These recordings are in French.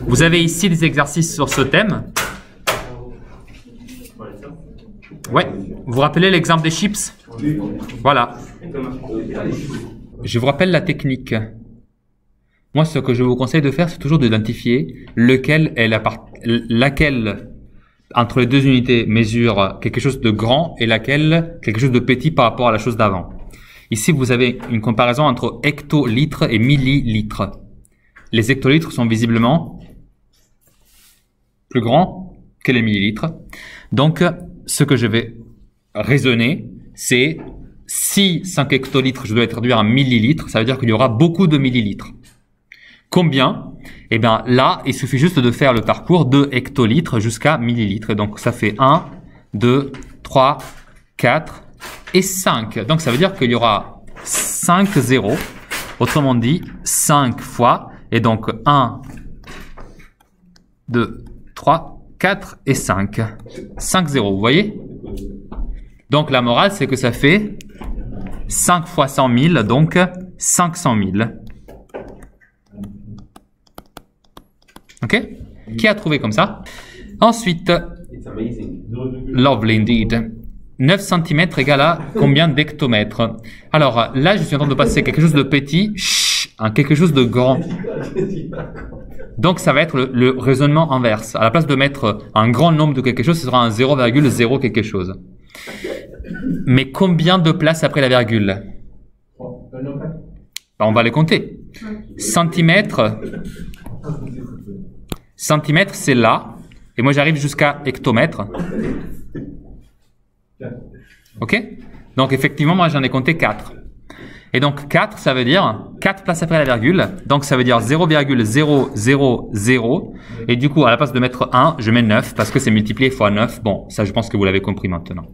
Vous avez ici des exercices sur ce thème. Ouais, vous vous rappelez l'exemple des chips? Voilà. Je vous rappelle la technique. Moi, ce que je vous conseille de faire, c'est toujours d'identifier laquelle entre les deux unités mesure quelque chose de grand et laquelle quelque chose de petit par rapport à la chose d'avant. Ici, vous avez une comparaison entre hectolitres et millilitres. Les hectolitres sont visiblement plus grands que les millilitres. Donc, ce que je vais raisonner, c'est si 5 hectolitres, je dois les traduire en millilitres, ça veut dire qu'il y aura beaucoup de millilitres. Combien? Eh bien, là, il suffit juste de faire le parcours de hectolitres jusqu'à millilitres. Et donc, ça fait 1, 2, 3, 4 et 5. Donc, ça veut dire qu'il y aura 5 zéros. Autrement dit, 5 fois. Et donc, 1, 2, 3, 4 et 5. 5 zéros, vous voyez? Donc, la morale, c'est que ça fait 5 fois 100 000, donc 500 000. Ok? Qui a trouvé comme ça? Ensuite, lovely indeed. 9 cm égale à combien d'hectomètres? Alors là, je suis en train de passer quelque chose de petit à quelque chose de grand. Donc ça va être le raisonnement inverse. À la place de mettre un grand nombre de quelque chose, ce sera un 0,0 quelque chose. Mais combien de places après la virgule? Ben, on va les compter. Centimètre, c'est là. Et moi, j'arrive jusqu'à hectomètre. Ok? Donc, effectivement, moi, j'en ai compté 4. Et donc, 4, ça veut dire 4 places après la virgule. Donc, ça veut dire 0,000. Et du coup, à la place de mettre 1, je mets 9 parce que c'est multiplié fois 9. Bon, ça, je pense que vous l'avez compris maintenant.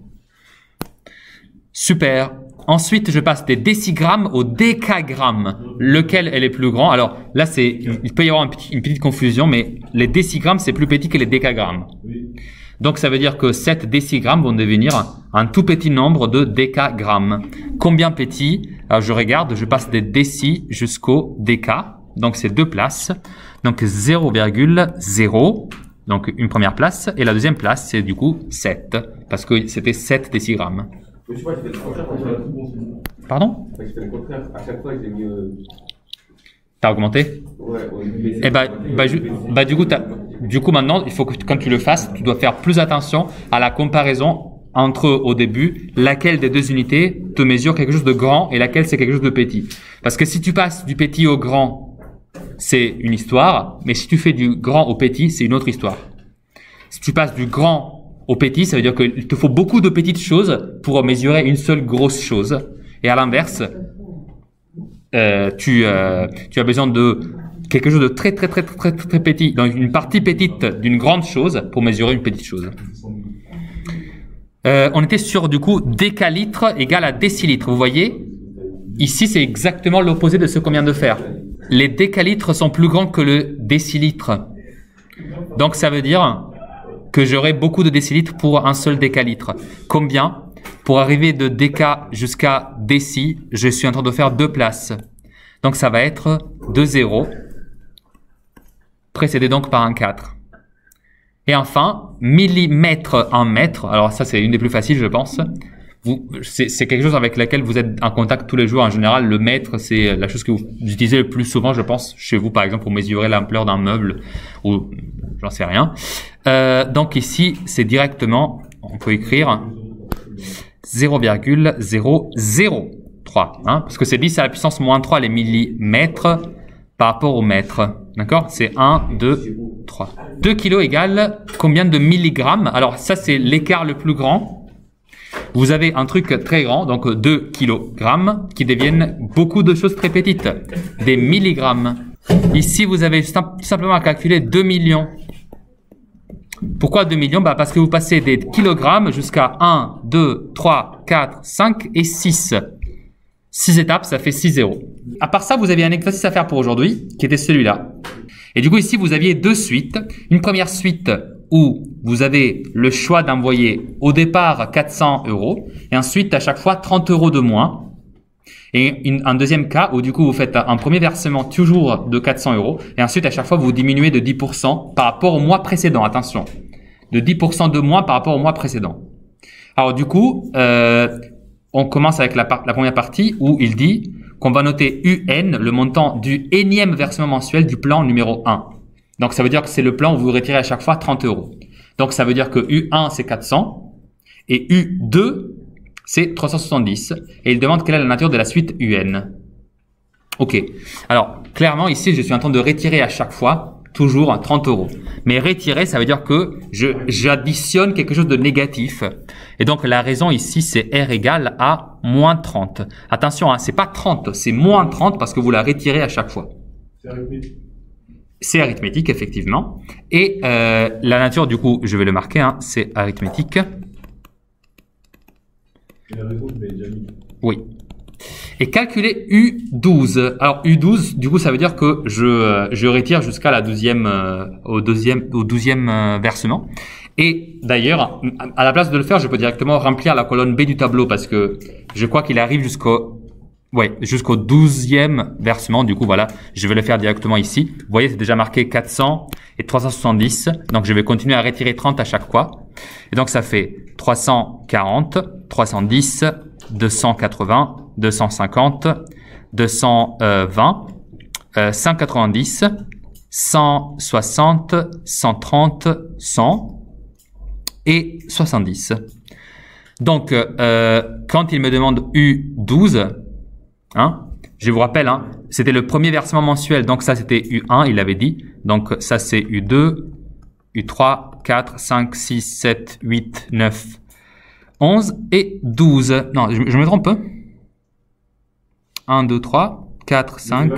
Super. Ensuite, je passe des décigrammes au décagrammes. Lequel est le plus grand? Alors là, il peut y avoir une petite confusion, mais les décigrammes, c'est plus petit que les décagrammes. Donc, ça veut dire que 7 décigrammes vont devenir un tout petit nombre de décagrammes. Combien petit? Alors, je regarde, je passe des déci jusqu'au déca. Donc, c'est 2 places. Donc, 0,0. Donc, une première place. Et la deuxième place, c'est du coup 7. Parce que c'était 7 décigrammes. Pardon? T'as augmenté? Et du coup maintenant il faut que quand tu le fasses, tu dois faire plus attention à la comparaison entre au début laquelle des deux unités te mesure quelque chose de grand et laquelle c'est quelque chose de petit. Parce que si tu passes du petit au grand, c'est une histoire, mais si tu fais du grand au petit, c'est une autre histoire. Si tu passes du grand au petit, ça veut dire qu'il te faut beaucoup de petites choses pour mesurer une seule grosse chose. Et à l'inverse, tu as besoin de quelque chose de très petit, donc une partie petite d'une grande chose pour mesurer une petite chose. On était sur du coup décalitre égale à décilitre. Vous voyez, ici c'est exactement l'opposé de ce qu'on vient de faire. Les décalitres sont plus grands que le décilitre. Donc ça veut dire que j'aurai beaucoup de décilitres pour un seul décalitre. Combien? Pour arriver de déca jusqu'à déci, je suis en train de faire 2 places. Donc ça va être 2 zéros, précédé donc par un 4. Et enfin, millimètre en mètre. Alors ça, c'est une des plus faciles, je pense. C'est quelque chose avec laquelle vous êtes en contact tous les jours. En général, le mètre, c'est la chose que vous utilisez le plus souvent, je pense, chez vous, par exemple, pour mesurer l'ampleur d'un meuble ou j'en sais rien. Donc ici, c'est directement, on peut écrire 0,003, hein, parce que c'est 10 à la puissance moins 3 les millimètres par rapport au mètre. D'accord? C'est 1, 2, 3. 2 kilos égale combien de milligrammes? Alors ça, c'est l'écart le plus grand. Vous avez un truc très grand, donc 2 kilogrammes, qui deviennent beaucoup de choses très petites, des milligrammes. Ici, vous avez tout simplement à calculer 2 millions. Pourquoi 2 millions? Parce que vous passez des kilogrammes jusqu'à 1, 2, 3, 4, 5 et 6. 6 étapes, ça fait 6 zéros. À part ça, vous aviez un exercice à faire pour aujourd'hui, qui était celui-là. Et du coup, ici, vous aviez 2 suites. Une première suite où vous avez le choix d'envoyer au départ 400 € et ensuite à chaque fois 30 € de moins. Et un deuxième cas où du coup vous faites un premier versement toujours de 400 euros et ensuite à chaque fois vous diminuez de 10% par rapport au mois précédent. Attention, de 10% de moins par rapport au mois précédent. Alors du coup, on commence avec la première partie où il dit qu'on va noter UN, le montant du énième versement mensuel du plan numéro 1. Donc ça veut dire que c'est le plan où vous retirez à chaque fois 30 euros. Donc ça veut dire que U1 c'est 400 et U2 c'est 370. Et il demande quelle est la nature de la suite UN. Ok. Alors clairement ici je suis en train de retirer à chaque fois toujours 30 euros. Mais retirer ça veut dire que j'additionne quelque chose de négatif. Et donc la raison ici c'est R égale à moins 30. Attention, hein, c'est pas 30, c'est moins 30 parce que vous la retirez à chaque fois. C'est arithmétique. C'est arithmétique, effectivement. Et la nature, du coup, je vais le marquer, hein, c'est arithmétique. Et la raison, je l'ai déjà mis. Oui. Et calculer U12. Alors, U12, du coup, ça veut dire que je retire jusqu'à la au 12e versement. Et d'ailleurs, à la place de le faire, je peux directement remplir la colonne B du tableau parce que je crois qu'il arrive jusqu'au 12e versement. Du coup, voilà, je vais le faire directement ici. Vous voyez, c'est déjà marqué 400 et 370. Donc, je vais continuer à retirer 30 à chaque fois. Et donc, ça fait 340, 310, 280, 250, 220, 190, 160, 130, 100 et 70. Donc, quand il me demande U12, hein, je vous rappelle, hein, c'était le premier versement mensuel, donc ça c'était U1, il l'avait dit. Donc ça c'est U2, U3, 4, 5, 6, 7, 8, 9, 11 et 12. Non, je me trompe. 1, 2, 3, 4, 5.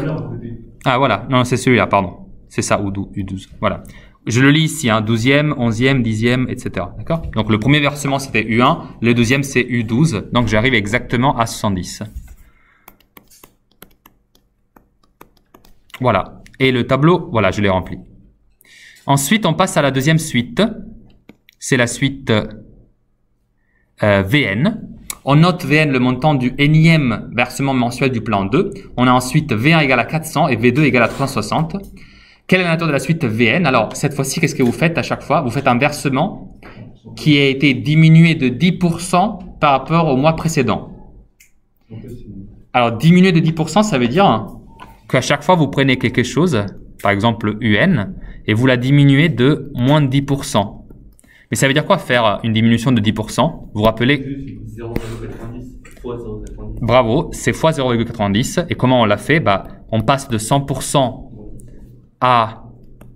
Ah voilà, non c'est celui-là, pardon. C'est ça, U12, voilà. Je le lis ici, hein, 12e, 11e, 10e, etc. D'accord? Donc le premier versement c'était U1, le deuxième c'est U12, donc j'arrive exactement à 70. Voilà. Et le tableau, voilà, je l'ai rempli. Ensuite, on passe à la deuxième suite. C'est la suite VN. On note VN, le montant du énième versement mensuel du plan 2. On a ensuite V1 égale à 400 et V2 égale à 360. Quelle est la nature de la suite VN? Alors, cette fois-ci, qu'est-ce que vous faites à chaque fois? Vous faites un versement qui a été diminué de 10% par rapport au mois précédent. Alors, diminué de 10%, ça veut dire qu'à chaque fois, vous prenez quelque chose, par exemple UN, et vous la diminuez de moins de 10%. Mais ça veut dire quoi faire une diminution de 10%? Vous vous rappelez? 0,90 fois 0,90. Bravo, c'est fois 0,90. Et comment on l'a fait? Bah, on passe de 100% à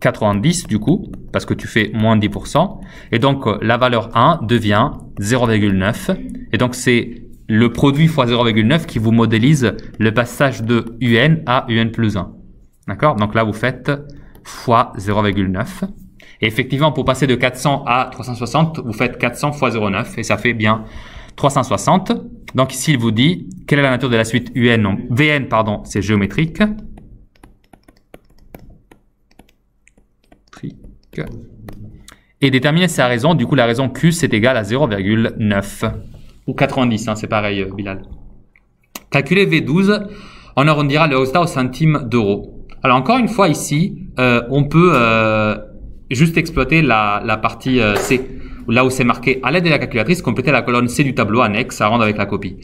90 du coup, parce que tu fais moins de 10%. Et donc, la valeur 1 devient 0,9. Et donc, c'est le produit fois 0,9 qui vous modélise le passage de UN à UN plus 1. D'accord? Donc là, vous faites fois 0,9. Et effectivement, pour passer de 400 à 360, vous faites 400 fois 0,9 et ça fait bien 360. Donc ici, il vous dit, quelle est la nature de la suite UN? Non, VN, pardon, c'est géométrique. Et déterminer sa raison. Du coup, la raison Q, c'est égal à 0,9. Ou 90, hein, c'est pareil, Bilal. Calculer V12, on arrondira le résultat au centime d'euro. Alors encore une fois ici, on peut juste exploiter la partie C, là où c'est marqué à l'aide de la calculatrice, compléter la colonne C du tableau annexe à rendre avec la copie.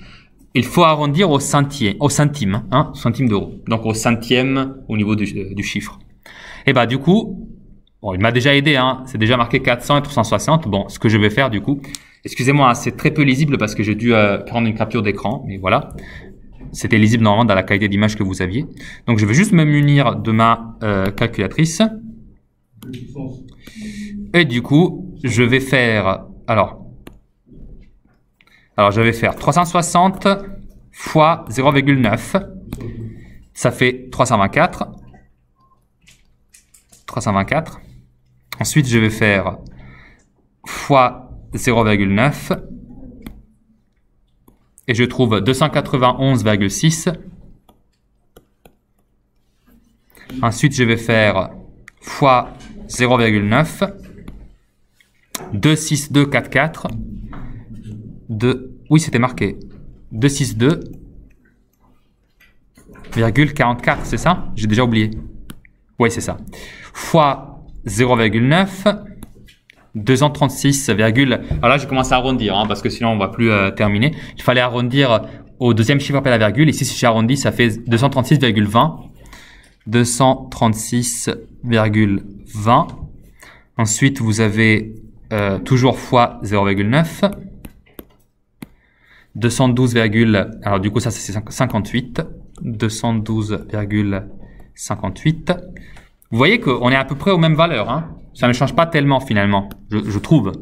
Il faut arrondir au centime, hein, centime d'euro. Donc au centième au niveau du chiffre. Et bah du coup, bon, il m'a déjà aidé, hein, c'est déjà marqué 400 et 360. Bon, ce que je vais faire du coup, excusez-moi, c'est très peu lisible parce que j'ai dû prendre une capture d'écran, mais voilà. C'était lisible normalement dans la qualité d'image que vous aviez. Donc je vais juste me munir de ma calculatrice. Et du coup, je vais faire... Alors je vais faire 360 fois 0,9. Ça fait 324. 324. Ensuite, je vais faire fois 0,9. Et je trouve 291,6. Ensuite, je vais faire fois 0,9. 26244. Oui, c'était marqué. 262. 0,44, c'est ça? J'ai déjà oublié. Oui, c'est ça. Fois 0,9, 236, alors là, j'ai commencé à arrondir, hein, parce que sinon, on ne va plus terminer. Il fallait arrondir au deuxième chiffre après la virgule. Ici, si j'arrondis, ça fait 236,20. 236,20. Ensuite, vous avez toujours fois 0,9. 212, alors du coup, ça, c'est 58. 212,58. Vous voyez qu'on est à peu près aux mêmes valeurs, hein. Ça ne change pas tellement finalement, je trouve.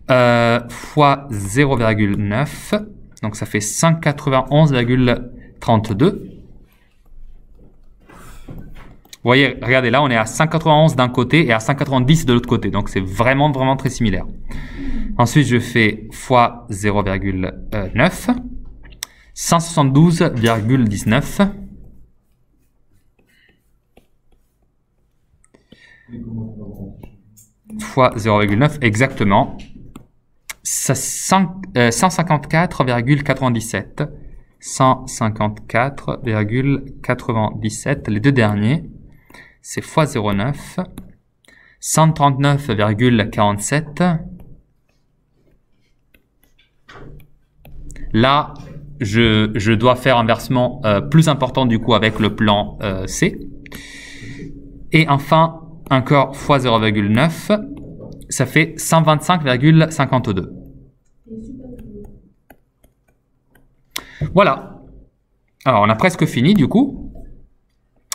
Fois 0,9, donc ça fait 191,32. Vous voyez, regardez là, on est à 191 d'un côté et à 190 de l'autre côté. Donc c'est vraiment, vraiment très similaire. Ensuite, je fais fois 0,9, 172,19. Fois 0,9, exactement. 154,97. 154,97. Les deux derniers, c'est fois 0,9. 139,47. Là, je dois faire un versement plus important du coup avec le plan C. Et enfin, encore fois 0,9, ça fait 125,52. Voilà. Alors, on a presque fini du coup.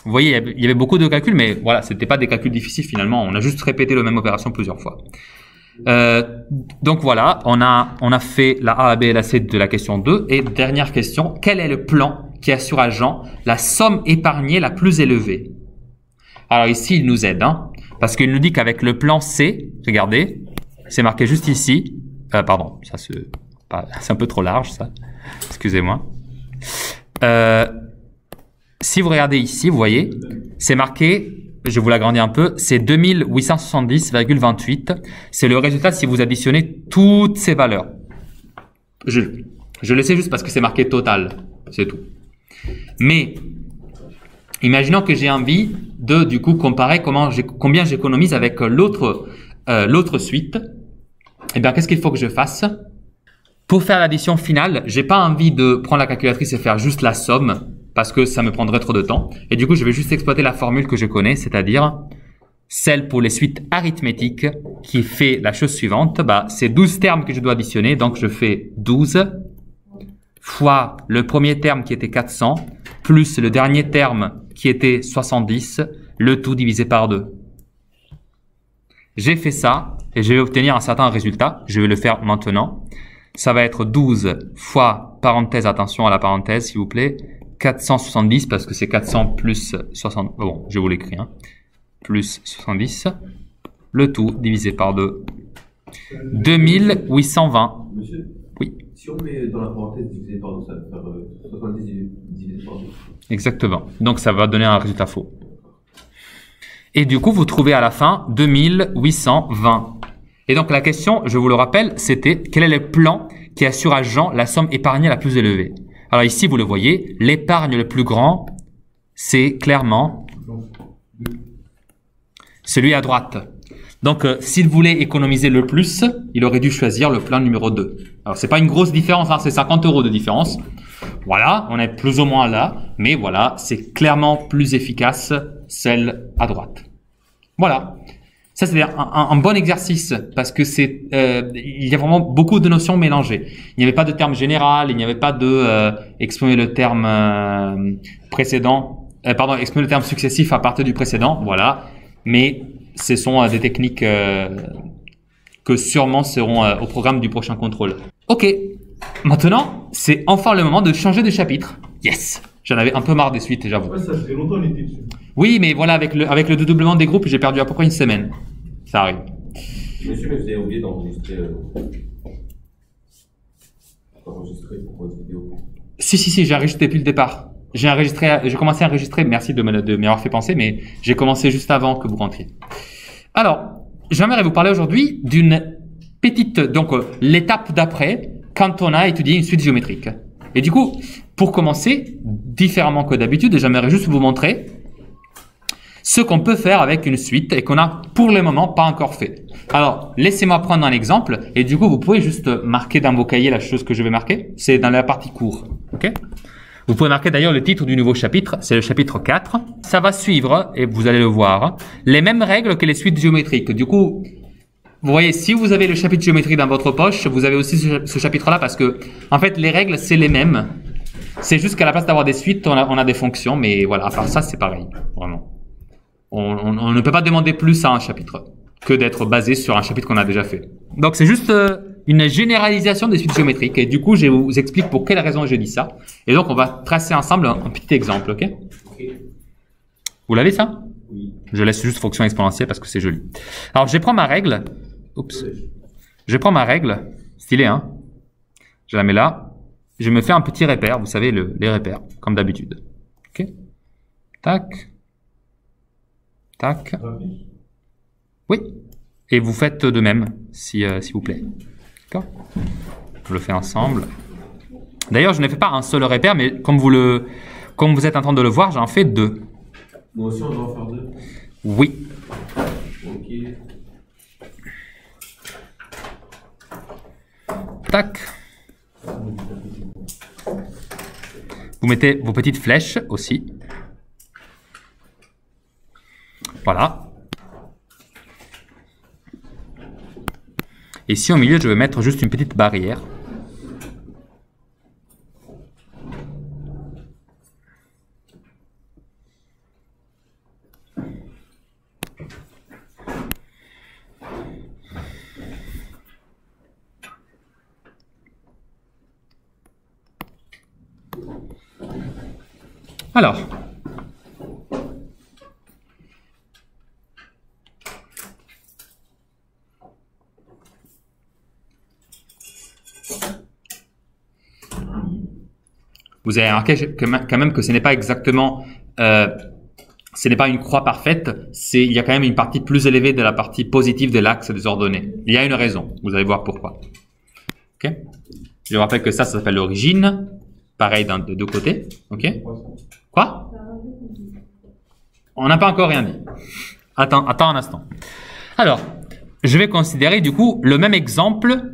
Vous voyez, il y avait beaucoup de calculs, mais voilà, c'était pas des calculs difficiles finalement. On a juste répété la même opération plusieurs fois. Donc voilà, on a fait la A, la B et la C de la question 2. Et dernière question, quel est le plan qui assure à Jean la somme épargnée la plus élevée? Alors ici, il nous aide, hein, parce qu'il nous dit qu'avec le plan C, regardez, c'est marqué juste ici. Pardon, ça c'est un peu trop large, ça. Excusez-moi. Si vous regardez ici, vous voyez, c'est marqué, je vous l'agrandis un peu, c'est 2870,28. C'est le résultat si vous additionnez toutes ces valeurs. Je le sais juste parce que c'est marqué total, c'est tout. Mais imaginons que j'ai envie de, du coup, comparer combien j'économise avec l'autre suite. Eh bien, qu'est-ce qu'il faut que je fasse? Pour faire l'addition finale, j'ai pas envie de prendre la calculatrice et faire juste la somme parce que ça me prendrait trop de temps. Et du coup, je vais juste exploiter la formule que je connais, c'est-à-dire celle pour les suites arithmétiques qui fait la chose suivante. C'est 12 termes que je dois additionner. Donc, je fais 12 fois le premier terme qui était 400 plus le dernier terme qui était 70, le tout divisé par 2. J'ai fait ça et je vais obtenir un certain résultat. Je vais le faire maintenant. Ça va être 12 fois, parenthèse, attention à la parenthèse s'il vous plaît, 470 parce que c'est 400 plus 60, bon, je vous l'écris, hein, plus 70, le tout divisé par 2, 2820. Monsieur, oui. Si on met dans la parenthèse divisé par 2, ça va faire 70 divisé par 2. Exactement, donc ça va donner un résultat faux. Et du coup, vous trouvez à la fin 2820. Et donc la question, je vous le rappelle, c'était quel est le plan qui assure à Jean la somme épargnée la plus élevée? Alors ici, vous le voyez, l'épargne le plus grand, c'est clairement celui à droite. Donc s'il voulait économiser le plus, il aurait dû choisir le plan numéro 2. Alors c'est pas une grosse différence, hein, c'est 50 € de différence. Voilà, on est plus ou moins là, mais voilà, c'est clairement plus efficace celle à droite. Voilà. Ça, c'est un bon exercice parce que il y a vraiment beaucoup de notions mélangées. Il n'y avait pas de terme général, il n'y avait pas de exprimer le terme précédent, exprimer le terme successif à partir du précédent, voilà. Mais ce sont des techniques que sûrement seront au programme du prochain contrôle. Ok, maintenant, c'est enfin le moment de changer de chapitre. Yes! J'en avais un peu marre des suites, j'avoue. Ouais, ça fait longtemps qu'on était dessus. Oui, mais voilà, avec le dédoublement des groupes, j'ai perdu à peu près une semaine. Ça arrive. Monsieur, mais vous avez oublié d'enregistrer pour votre vidéo. Si, j'ai enregistré depuis le départ. J'ai commencé à enregistrer, merci de m'avoir fait penser, mais j'ai commencé juste avant que vous rentriez. Alors, j'aimerais vous parler aujourd'hui d'une petite, donc l'étape d'après, quand on a étudié une suite géométrique. Et du coup, pour commencer, différemment que d'habitude, j'aimerais juste vous montrer ce qu'on peut faire avec une suite et qu'on a pour le moment pas encore fait. Alors, laissez-moi prendre un exemple et du coup, vous pouvez juste marquer dans vos cahiers la chose que je vais marquer. C'est dans la partie cours. Ok? Vous pouvez marquer d'ailleurs le titre du nouveau chapitre, c'est le chapitre 4. Ça va suivre, et vous allez le voir, les mêmes règles que les suites géométriques. Du coup, vous voyez, si vous avez le chapitre géométrique dans votre poche, vous avez aussi ce chapitre-là parce que, en fait, les règles, c'est les mêmes. C'est juste qu'à la place d'avoir des suites, on a des fonctions, mais voilà, à part ça, c'est pareil, vraiment. On ne peut pas demander plus à un chapitre que d'être basé sur un chapitre qu'on a déjà fait. Donc, c'est juste une généralisation des suites géométriques. Et du coup, je vous explique pour quelle raison je dis ça. Et donc, on va tracer ensemble un petit exemple, ok? Vous l'avez, ça? Oui. Je laisse juste fonction exponentielle parce que c'est joli. Alors, je prends ma règle. Oups. Je prends ma règle. Stylé, hein? Je la mets là. Je me fais un petit repère. Vous savez, les repères, comme d'habitude. Ok? Tac. Tac. Oui. Et vous faites de même, s'il vous plaît. D'accord? On le fait ensemble. D'ailleurs, je ne fais pas un seul repère, mais comme vous êtes en train de le voir, j'en fais 2. Moi aussi, on doit en faire 2. Oui. Ok. Tac. Vous mettez vos petites flèches aussi. Voilà. Et ici au milieu, je vais mettre juste une petite barrière. Alors, vous avez remarqué quand même que ce n'est pas exactement, ce n'est pas une croix parfaite, il y a quand même une partie plus élevée de la partie positive de l'axe des ordonnées. Il y a une raison, vous allez voir pourquoi. Ok? Je vous rappelle que ça s'appelle l'origine, pareil des deux côtés. Ok? Quoi? On n'a pas encore rien dit. Attends un instant. Alors, je vais considérer du coup le même exemple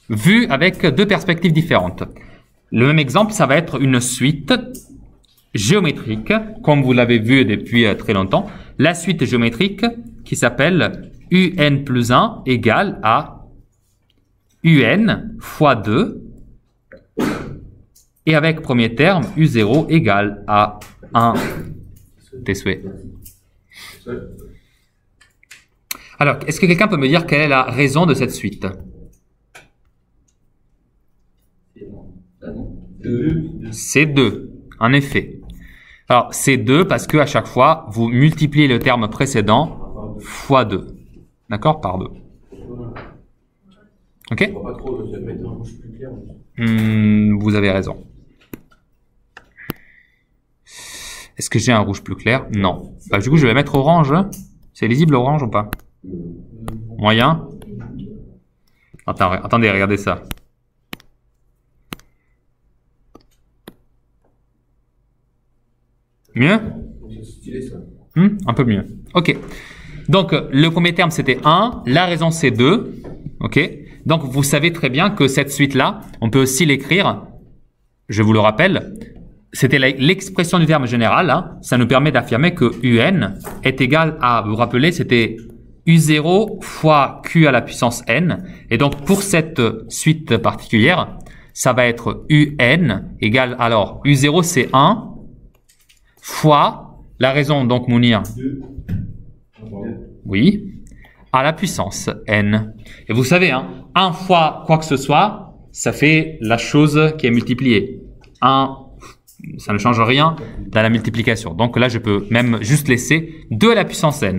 vu avec deux perspectives différentes. Le même exemple, ça va être une suite géométrique, comme vous l'avez vu depuis très longtemps. La suite géométrique qui s'appelle UN plus 1 égale à UN fois 2. Et avec premier terme, U0 égale à 1. Tes souhaits. Alors, est-ce que quelqu'un peut me dire quelle est la raison de cette suite? C'est 2, en effet. Alors, c'est 2 parce que à chaque fois, vous multipliez le terme précédent fois 2. D'accord? Par 2. Ok? Vous avez raison. Est-ce que j'ai un rouge plus clair? Non. Bah, du coup, je vais mettre orange. C'est lisible orange ou pas? Moyen? Attendez, regardez ça. Mieux? Un peu mieux. Ok. Donc, le premier terme, c'était 1. La raison, c'est 2. Ok. Donc, vous savez très bien que cette suite-là, on peut aussi l'écrire, je vous le rappelle, c'était l'expression du terme général. Hein. Ça nous permet d'affirmer que UN est égal à, vous vous rappelez, c'était U0 fois Q à la puissance N. Et donc, pour cette suite particulière, ça va être UN égale, alors, U0 c'est 1 fois, la raison donc Mounir, oui, à la puissance N. Et vous savez, hein, 1 fois quoi que ce soit, ça fait la chose qui est multipliée. 1, ça ne change rien dans la multiplication. Donc là, je peux même juste laisser 2 à la puissance N.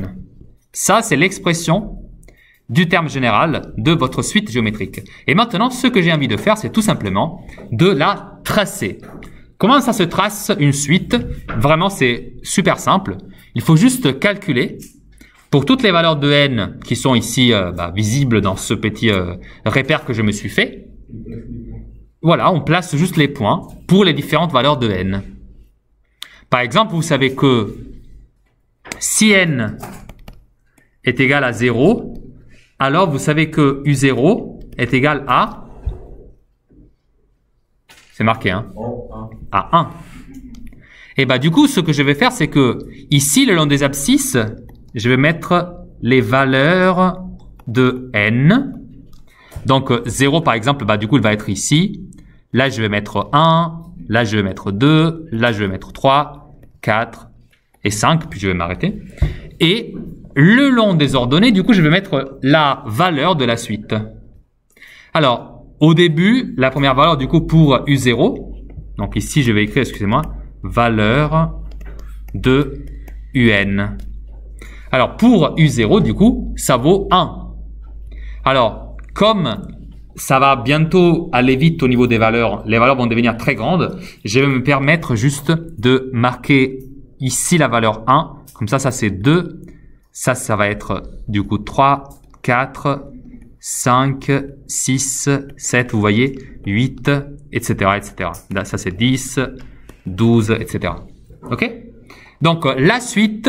Ça, c'est l'expression du terme général de votre suite géométrique. Et maintenant, ce que j'ai envie de faire, c'est tout simplement de la tracer. Comment ça se trace une suite? Vraiment, c'est super simple. Il faut juste calculer pour toutes les valeurs de n qui sont ici visibles dans ce petit repère que je me suis fait. voilà, on place juste les points pour les différentes valeurs de n. Par exemple, vous savez que si n est égal à 0, alors vous savez que U0 est égal à... C'est marqué, hein? À 1. Et bah du coup, ce que je vais faire, c'est que ici, le long des abscisses, je vais mettre les valeurs de n. Donc 0 par exemple, bah du coup il va être ici. Là je vais mettre 1, là je vais mettre 2, là je vais mettre 3, 4 et 5, puis je vais m'arrêter. Et le long des ordonnées, du coup je vais mettre la valeur de la suite. Alors au début, la première valeur du coup pour U0, donc ici je vais écrire, excusez-moi, valeur de UN. Alors pour U0 du coup, ça vaut 1. Alors comme ça va bientôt aller vite au niveau des valeurs, les valeurs vont devenir très grandes, je vais me permettre juste de marquer ici la valeur 1. Comme ça c'est 2. Ça va être du coup 3, 4, 5, 6, 7, vous voyez, 8, etc. etc. Là, ça c'est 10, 12, etc. Ok? Donc la suite,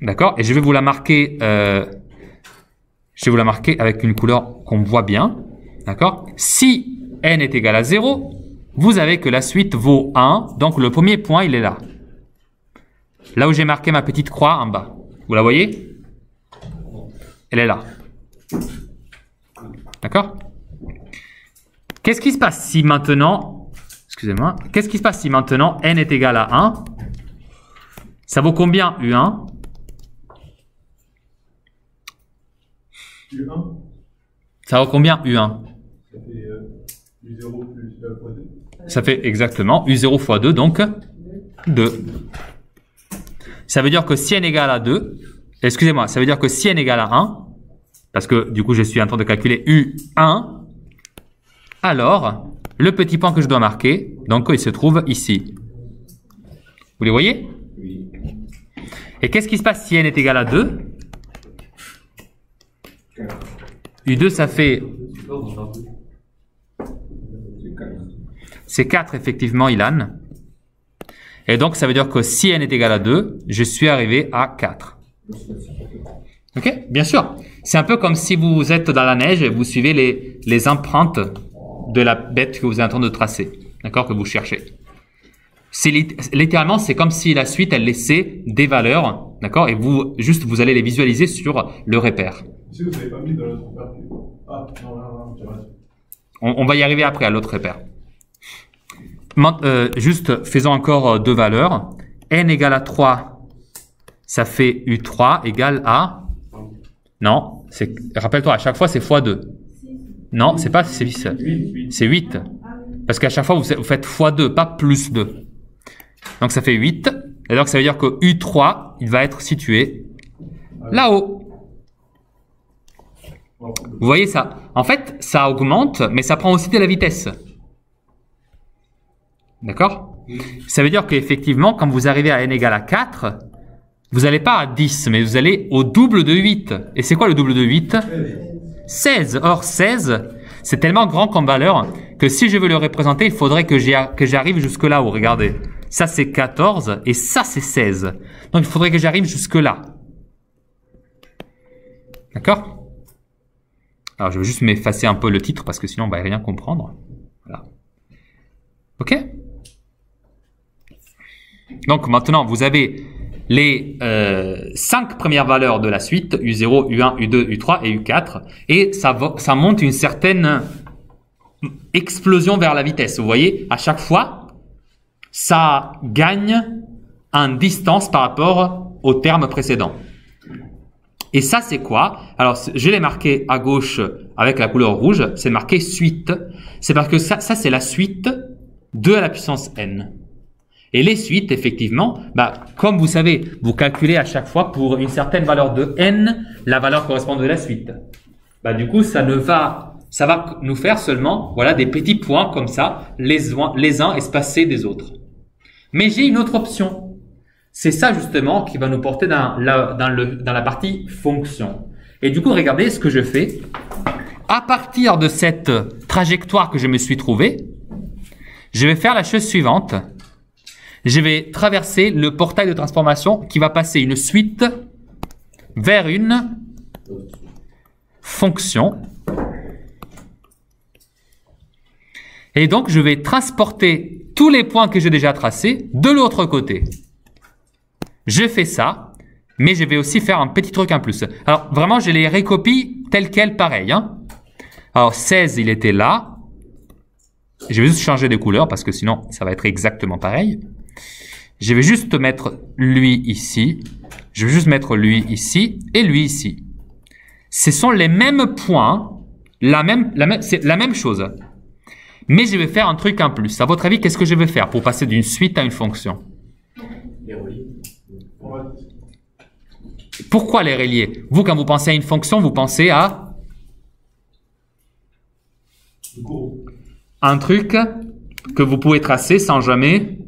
d'accord? Et je vais vous la marquer... je vais vous la marquer avec une couleur qu'on voit bien. D'accord? Si n est égal à 0, vous avez que la suite vaut 1. Donc, le premier point, il est là. Là où j'ai marqué ma petite croix en bas. Vous la voyez? Elle est là. D'accord? Qu'est-ce qui se passe si maintenant... Excusez-moi. Qu'est-ce qui se passe si maintenant n est égal à 1? Ça vaut combien U1? U1. Ça vaut combien U1? Ça fait U0 plus fois 2. Ça fait exactement U0 fois 2, donc 2. Ça veut dire que si n égale à 2, excusez-moi, ça veut dire que si n égale à 1, parce que du coup je suis en train de calculer U1, alors le petit point que je dois marquer, donc il se trouve ici. Vous les voyez? Oui. Et qu'est-ce qui se passe si n est égal à 2? U2 ça fait... C'est 4 effectivement, Ilan. Et donc ça veut dire que si n est égal à 2, je suis arrivé à 4. Ok? Bien sûr. C'est un peu comme si vous êtes dans la neige et vous suivez les empreintes de la bête que vous êtes en train de tracer. D'accord? Que vous cherchez. Littéralement, c'est comme si la suite, elle laissait des valeurs. D'accord? Et vous allez les visualiser sur le repère. Si vous n'avez pas mis dans l'autre repère. Ah, non, j'ai raison. On va y arriver après à l'autre repère. Juste, faisons encore deux valeurs. N égale à 3, ça fait U3 égale à... Non, rappelle-toi, à chaque fois, c'est x2. Non, c'est pas 6, c'est 8. Parce qu'à chaque fois, vous faites x2, pas plus 2. Donc, ça fait 8. Et donc, ça veut dire que U3, il va être situé là-haut. Vous voyez ça? En fait, ça augmente, mais ça prend aussi de la vitesse. D'accord? Ça veut dire qu'effectivement, quand vous arrivez à n égale à 4, vous n'allez pas à 10, mais vous allez au double de 8. Et c'est quoi le double de 8? 16. Or, 16, c'est tellement grand comme valeur que si je veux le représenter, il faudrait que j'arrive jusque là-haut. Regardez. Ça, c'est 14 et ça, c'est 16. Donc, il faudrait que j'arrive jusque là. D'accord? Alors, je vais juste m'effacer un peu le titre parce que sinon, on va rien comprendre. Voilà. OK? Donc, maintenant, vous avez les 5 premières valeurs de la suite, U0, U1, U2, U3 et U4. Et ça monte une certaine explosion vers la vitesse. Vous voyez, à chaque fois, ça gagne en distance par rapport au terme précédent. Et ça, c'est quoi? Alors, je l'ai marqué à gauche avec la couleur rouge. C'est marqué suite. C'est parce que ça c'est la suite 2 à la puissance n. Et les suites, effectivement, comme vous savez, vous calculez à chaque fois pour une certaine valeur de n, la valeur correspondante de la suite. Du coup, ça va nous faire seulement, voilà, des petits points comme ça, les uns espacés des autres. Mais j'ai une autre option. C'est ça, justement, qui va nous porter dans la partie fonction. Et du coup, regardez ce que je fais. À partir de cette trajectoire que je me suis trouvée, Je vais faire la chose suivante. Je vais traverser le portail de transformation qui va passer une suite vers une fonction. Et donc, je vais transporter tous les points que j'ai déjà tracés de l'autre côté. Je fais ça, mais je vais aussi faire un petit truc en plus. Alors, vraiment, je les recopie tel quel, pareil. Hein. Alors, 16, il était là. Je vais juste changer de couleur parce que sinon, ça va être exactement pareil. Je vais juste mettre lui ici. Je vais juste mettre lui ici et lui ici. Ce sont les mêmes points, c'est la même chose. Mais je vais faire un truc en plus. À votre avis, qu'est-ce que je vais faire pour passer d'une suite à une fonction? Pourquoi les relier? Vous, quand vous pensez à une fonction, vous pensez à un truc que vous pouvez tracer sans jamais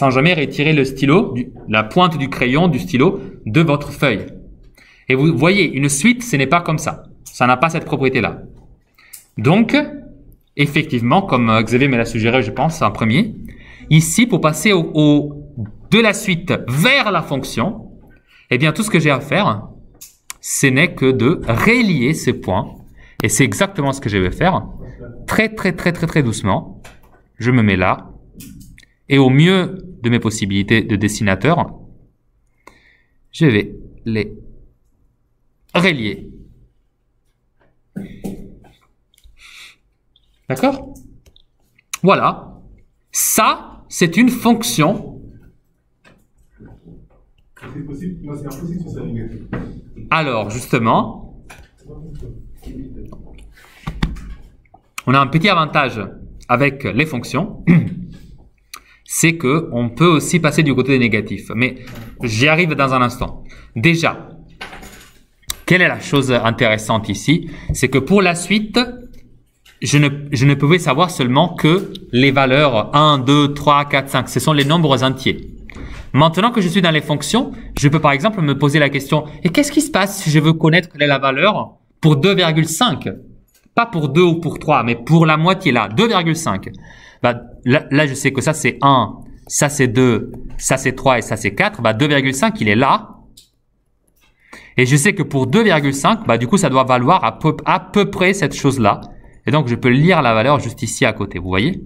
retirer le stylo, la pointe du crayon, du stylo, de votre feuille. Et vous voyez, une suite, ce n'est pas comme ça. Ça n'a pas cette propriété-là. Donc, effectivement, comme Xavier me l'a suggéré, je pense, en premier, ici, pour passer de la suite vers la fonction, eh bien, tout ce que j'ai à faire, ce n'est que de relier ces points. Et c'est exactement ce que je vais faire. Très, très, très, très, très doucement. Je me mets là. Et au mieux de mes possibilités de dessinateur, je vais les relier. D'accord? Voilà. Ça, c'est une fonction. C'est possible? Non, c'est impossible sur sa négative. Alors, justement, on a un petit avantage avec les fonctions. C'est que on peut aussi passer du côté des négatifs. Mais j'y arrive dans un instant. Déjà, quelle est la chose intéressante ici? C'est que pour la suite, je ne pouvais savoir seulement que les valeurs 1, 2, 3, 4, 5. Ce sont les nombres entiers. Maintenant que je suis dans les fonctions, je peux par exemple me poser la question, et qu'est-ce qui se passe si je veux connaître quelle est la valeur pour 2,5? Pas pour 2 ou pour 3, mais pour la moitié là, 2,5. Bah, là, je sais que ça c'est 1, ça c'est 2, ça c'est 3 et ça c'est 4. Bah, 2,5 il est là. Et je sais que pour 2,5, bah, du coup ça doit valoir à peu près cette chose-là. Et donc je peux lire la valeur juste ici à côté, vous voyez?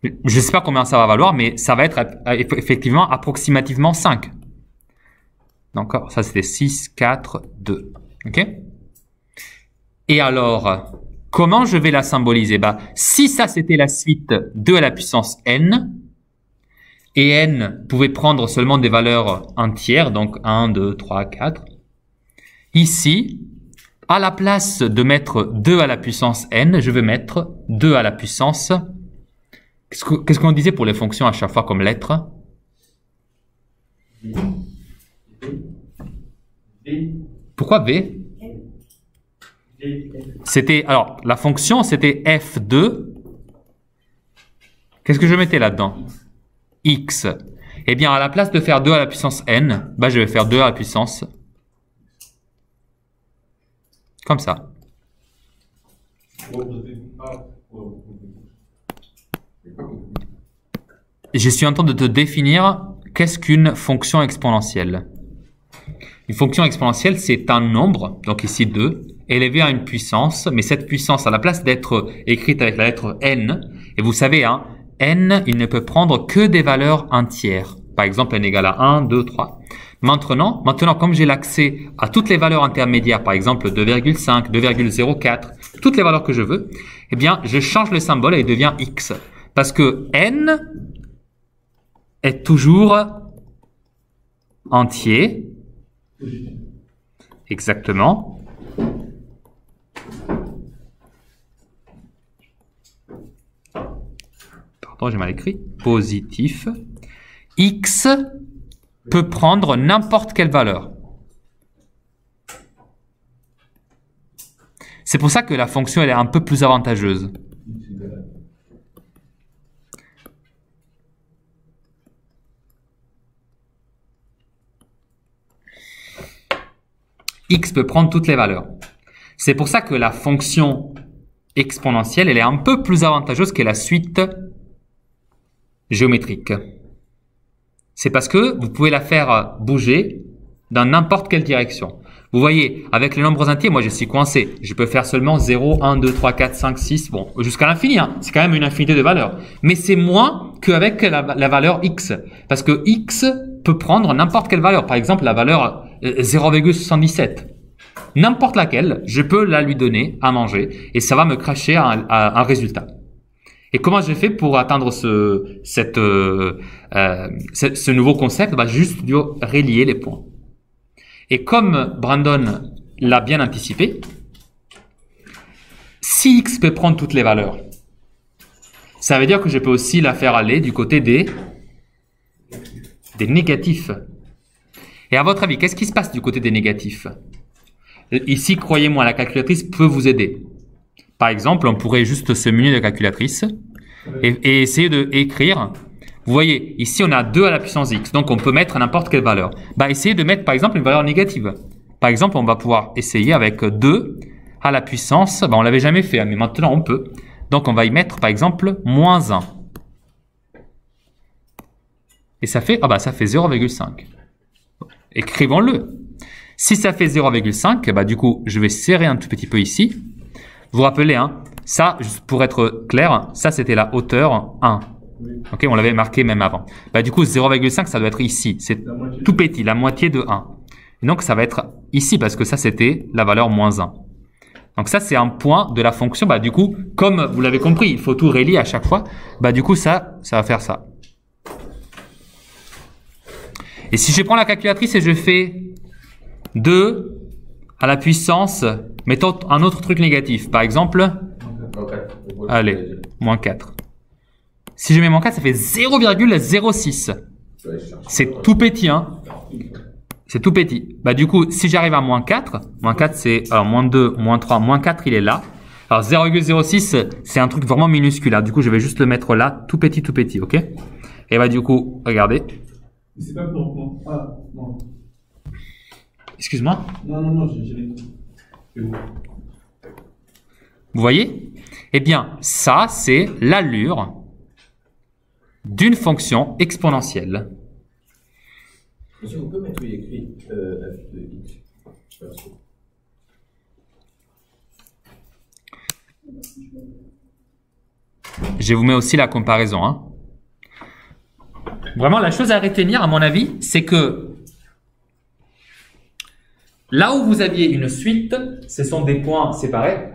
Je ne sais pas combien ça va valoir, mais ça va être effectivement approximativement 5. Donc ça c'était 6, 4, 2. Ok? Et alors, comment je vais la symboliser? Bah, si ça c'était la suite 2 à la puissance n, et n pouvait prendre seulement des valeurs entières, donc 1, 2, 3, 4, ici, à la place de mettre 2 à la puissance n, je vais mettre 2 à la puissance... Qu'est-ce qu'on disait pour les fonctions à chaque fois comme lettre? Pourquoi V? C'était, alors, la fonction, c'était f2. Qu'est-ce que je mettais là-dedans? X. Eh bien, à la place de faire 2 à la puissance n, bah, je vais faire 2 à la puissance comme ça. Je suis en train de te définir qu'est-ce qu'une fonction exponentielle. Une fonction exponentielle, c'est un nombre, donc ici 2, élevé à une puissance, mais cette puissance, à la place d'être écrite avec la lettre n, et vous savez, hein, n, il ne peut prendre que des valeurs entières. Par exemple, n égale à 1, 2, 3. Maintenant, comme j'ai l'accès à toutes les valeurs intermédiaires, par exemple 2,5, 2,04, toutes les valeurs que je veux, eh bien, je change le symbole et il devient x. Parce que n est toujours entier. Exactement. Pardon, j'ai mal écrit. Positif. X peut prendre n'importe quelle valeur. C'est pour ça que la fonction elle est un peu plus avantageuse. X peut prendre toutes les valeurs. C'est pour ça que la fonction exponentielle, elle est un peu plus avantageuse que la suite géométrique. C'est parce que vous pouvez la faire bouger dans n'importe quelle direction. Vous voyez, avec les nombres entiers, moi je suis coincé. Je peux faire seulement 0, 1, 2, 3, 4, 5, 6, bon, jusqu'à l'infini. Hein. C'est quand même une infinité de valeurs. Mais c'est moins qu'avec la valeur x. Parce que x peut prendre n'importe quelle valeur. Par exemple, la valeur 0,77. N'importe laquelle, je peux la lui donner à manger et ça va me cracher un résultat. Et comment j'ai fait pour atteindre ce nouveau concept? Bah, juste dû relier les points. Et comme Brandon l'a bien anticipé, si x peut prendre toutes les valeurs, ça veut dire que je peux aussi la faire aller du côté des négatifs. Et à votre avis, qu'est-ce qui se passe du côté des négatifs? Ici, croyez-moi, la calculatrice peut vous aider. Par exemple, on pourrait juste se munir de calculatrice et essayer d'écrire. Vous voyez, ici, on a 2 à la puissance x, donc on peut mettre n'importe quelle valeur. Bah, essayez de mettre, par exemple, une valeur négative. Par exemple, on va pouvoir essayer avec 2 à la puissance, bah, on l'avait jamais fait, mais maintenant on peut. Donc, on va y mettre, par exemple, moins 1. Et ça fait, ça fait 0,5. Écrivons-le. Si ça fait 0,5, bah, du coup, je vais serrer un tout petit peu ici. Vous vous rappelez, hein, ça, juste pour être clair, ça, c'était la hauteur 1. Ok, on l'avait marqué même avant. Bah, du coup, 0,5, ça doit être ici. C'est tout petit, la moitié de 1. Et donc, ça va être ici parce que ça, c'était la valeur moins 1. Donc, ça, c'est un point de la fonction. Bah, du coup, comme vous l'avez compris, il faut tout relier à chaque fois. Bah, du coup, ça va faire ça. Et si je prends la calculatrice et je fais 2 à la puissance, mettons un autre truc négatif. Par exemple, allez, moins 4. Si je mets moins 4, ça fait 0,06. C'est tout petit, hein. C'est tout petit. Bah, du coup, si j'arrive à moins 4 c'est, alors, moins 2, moins 3, moins 4, il est là. Alors, 0,06, c'est un truc vraiment minuscule. Du coup, je vais juste le mettre là, tout petit, ok? Et bah, du coup, regardez. C'est pas pour moi. Ah, non. Excuse-moi? Non, j'ai c'est bon. Vous voyez? Eh bien, ça, c'est l'allure d'une fonction exponentielle. Monsieur, vous pouvez mettre où il est écrit f de x. Je vous mets aussi la comparaison. Hein. Vraiment, la chose à retenir, à mon avis, c'est que là où vous aviez une suite, ce sont des points séparés.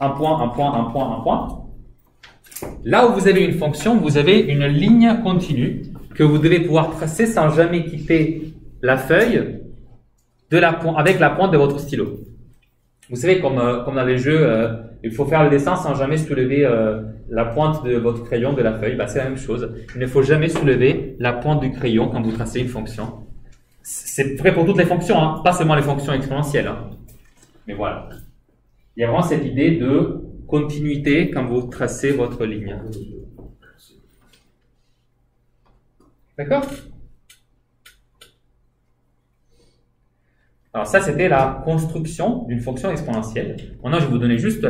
Un point, un point, un point, un point. Là où vous avez une fonction, vous avez une ligne continue que vous devez pouvoir tracer sans jamais quitter la feuille avec la pointe de votre stylo. Vous savez, comme dans les jeux, il faut faire le dessin sans jamais soulever la pointe de votre crayon de la feuille. Bah, c'est la même chose. Il ne faut jamais soulever la pointe du crayon quand vous tracez une fonction. C'est vrai pour toutes les fonctions, hein, pas seulement les fonctions exponentielles. Hein. Mais voilà. Il y a vraiment cette idée de continuité quand vous tracez votre ligne. D'accord? Alors ça, c'était la construction d'une fonction exponentielle. Maintenant, je vais vous donner juste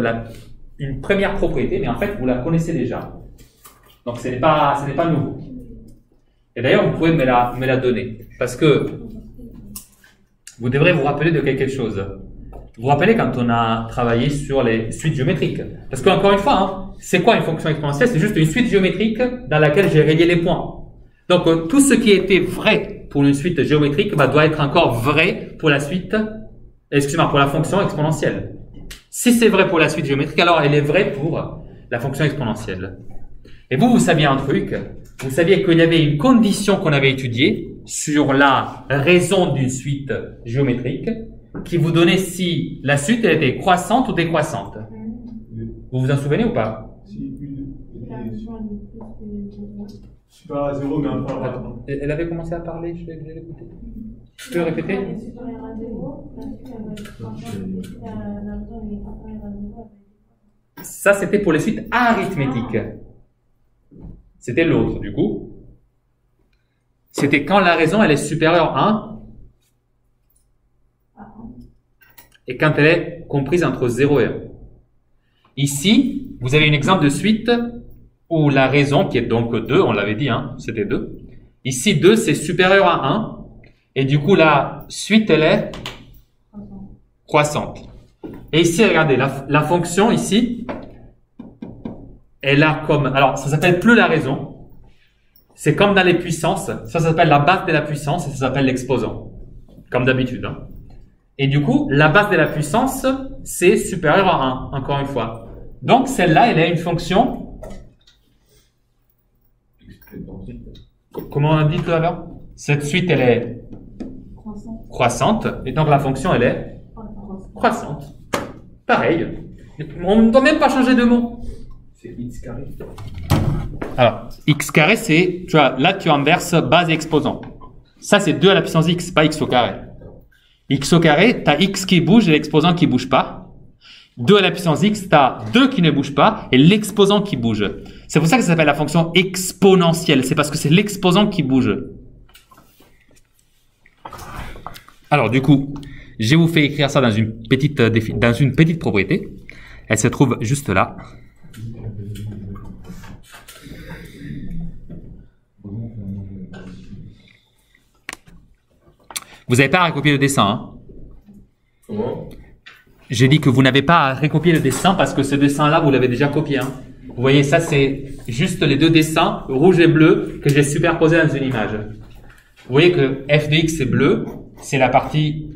une première propriété, mais en fait, vous la connaissez déjà. Donc, ce n'est pas nouveau. Et d'ailleurs, vous pouvez me la donner, parce que vous devrez vous rappeler de quelque chose. Vous vous rappelez quand on a travaillé sur les suites géométriques? Parce qu'encore une fois, hein, c'est quoi une fonction exponentielle? C'est juste une suite géométrique dans laquelle j'ai relié les points. Donc, tout ce qui était vrai pour une suite géométrique doit être encore vrai pour la pour la fonction exponentielle. Si c'est vrai pour la suite géométrique, alors elle est vraie pour la fonction exponentielle. Et vous saviez un truc. Vous saviez qu'il y avait une condition qu'on avait étudiée sur la raison d'une suite géométrique qui vous donnait si la suite elle était croissante ou décroissante. Vous vous en souvenez ou pas? Supérieur à 0, mais inférieur à 1. Elle avait commencé à parler, je l'ai écouté. Tu peux répéter? Ça, c'était pour les suites arithmétiques. C'était l'autre, du coup. C'était quand la raison, elle est supérieure à 1 et quand elle est comprise entre 0 et 1. Ici, vous avez un exemple de suite où la raison, qui est donc 2, on l'avait dit, hein, c'était 2. Ici, 2, c'est supérieur à 1. Et du coup, la suite, elle est croissante. Et ici, regardez, la fonction ici, elle a comme... Alors, ça s'appelle plus la raison. C'est comme dans les puissances. Ça s'appelle la base de la puissance et ça s'appelle l'exposant. Comme d'habitude. Hein. Et du coup, la base de la puissance, c'est supérieur à 1, encore une fois. Donc, celle-là, elle a une fonction... Comment on a dit tout à l'heure? Cette suite, elle est croissante. Et donc, la fonction, elle est croissante. Pareil. On ne doit même pas changer de mot. C'est x carré. Alors, x carré, c'est... Tu vois, là, tu inverses base et exposant. Ça, c'est 2 à la puissance x, pas x au carré. X au carré, tu as x qui bouge et l'exposant qui bouge pas. 2 à la puissance x, tu as 2 qui ne bougent pas et l'exposant qui bouge. C'est pour ça que ça s'appelle la fonction exponentielle. C'est parce que c'est l'exposant qui bouge. Alors, du coup, je vous fais écrire ça dans une petite propriété. Elle se trouve juste là. Vous n'avez pas à recopier le dessin. Hein? Comment? J'ai dit que vous n'avez pas à recopier le dessin parce que ce dessin-là, vous l'avez déjà copié. Hein. Vous voyez, ça, c'est juste les deux dessins, rouge et bleu, que j'ai superposés dans une image. Vous voyez que f de x est bleu, c'est la partie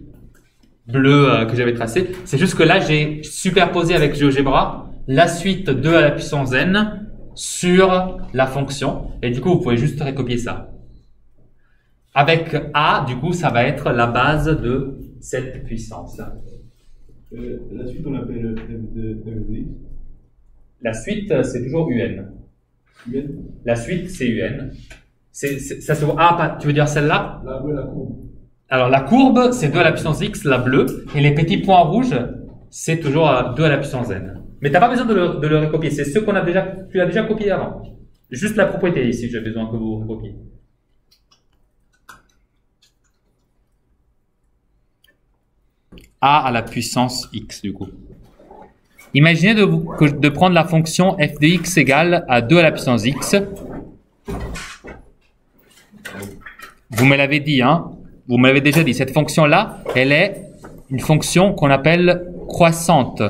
bleue que j'avais tracée. C'est juste que là, j'ai superposé avec GeoGebra la suite 2 à la puissance n sur la fonction. Et du coup, vous pouvez juste recopier ça. Avec a, du coup, ça va être la base de cette puissance. La suite, on appelle f de x. La suite, c'est toujours un. Un. La suite, c'est un. Ça se voit. Ah, tu veux dire celle-là? La bleue, la courbe. Alors, la courbe, c'est 2 à la puissance x, la bleue. Et les petits points rouges, c'est toujours 2 à la puissance n. Mais tu n'as pas besoin de le recopier. C'est ce qu'on a déjà, tu l'as déjà copié avant. Juste la propriété ici, j'ai besoin que vous recopiez. A à la puissance x, du coup. Imaginez de prendre la fonction f de x égale à 2 à la puissance x. Vous me l'avez dit, hein. Vous me l'avez déjà dit. Cette fonction-là, elle est une fonction qu'on appelle croissante.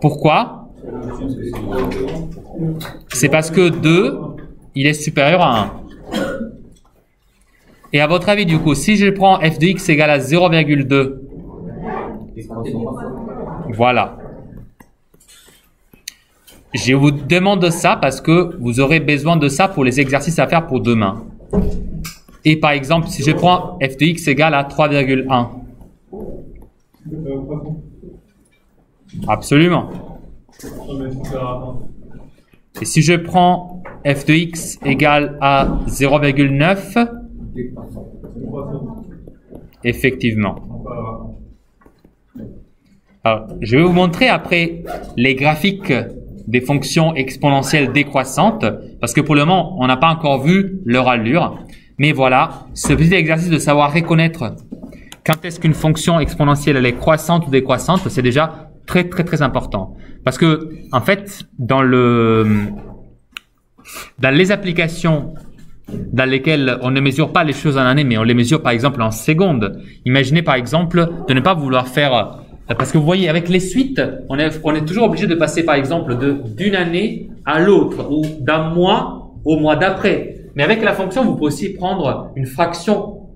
Pourquoi? C'est parce que 2, il est supérieur à 1. Et à votre avis, du coup, si je prends f de x égale à 0,2, voilà. Je vous demande ça parce que vous aurez besoin de ça pour les exercices à faire pour demain. Et par exemple, si je prends f de x égale à 3,1. Absolument. Et si je prends f de x égale à 0,9, effectivement. Alors, je vais vous montrer après les graphiques des fonctions exponentielles décroissantes, parce que pour le moment, on n'a pas encore vu leur allure. Mais voilà, ce petit exercice de savoir reconnaître quand est-ce qu'une fonction exponentielle elle est croissante ou décroissante, c'est déjà très très très important. Parce que en fait, dans les applications dans lesquelles on ne mesure pas les choses en années, mais on les mesure par exemple en secondes. Imaginez par exemple de ne pas vouloir faire... Parce que vous voyez, avec les suites, on est toujours obligé de passer par exemple d'une année à l'autre ou d'un mois au mois d'après. Mais avec la fonction, vous pouvez aussi prendre une fraction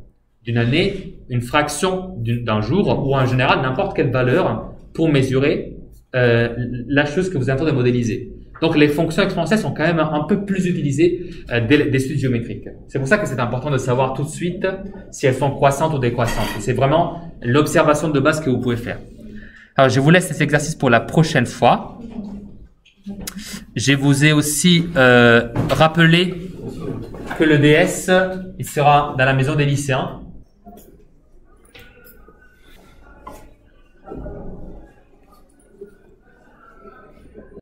d'une année, une fraction d'un jour ou en général n'importe quelle valeur pour mesurer la chose que vous êtes en train de modéliser. Donc les fonctions exponentielles sont quand même un peu plus utilisées des suites géométriques. C'est pour ça que c'est important de savoir tout de suite si elles sont croissantes ou décroissantes. C'est vraiment l'observation de base que vous pouvez faire. Alors je vous laisse cet exercice pour la prochaine fois. Je vous ai aussi rappelé que le DS, il sera dans la maison des lycéens.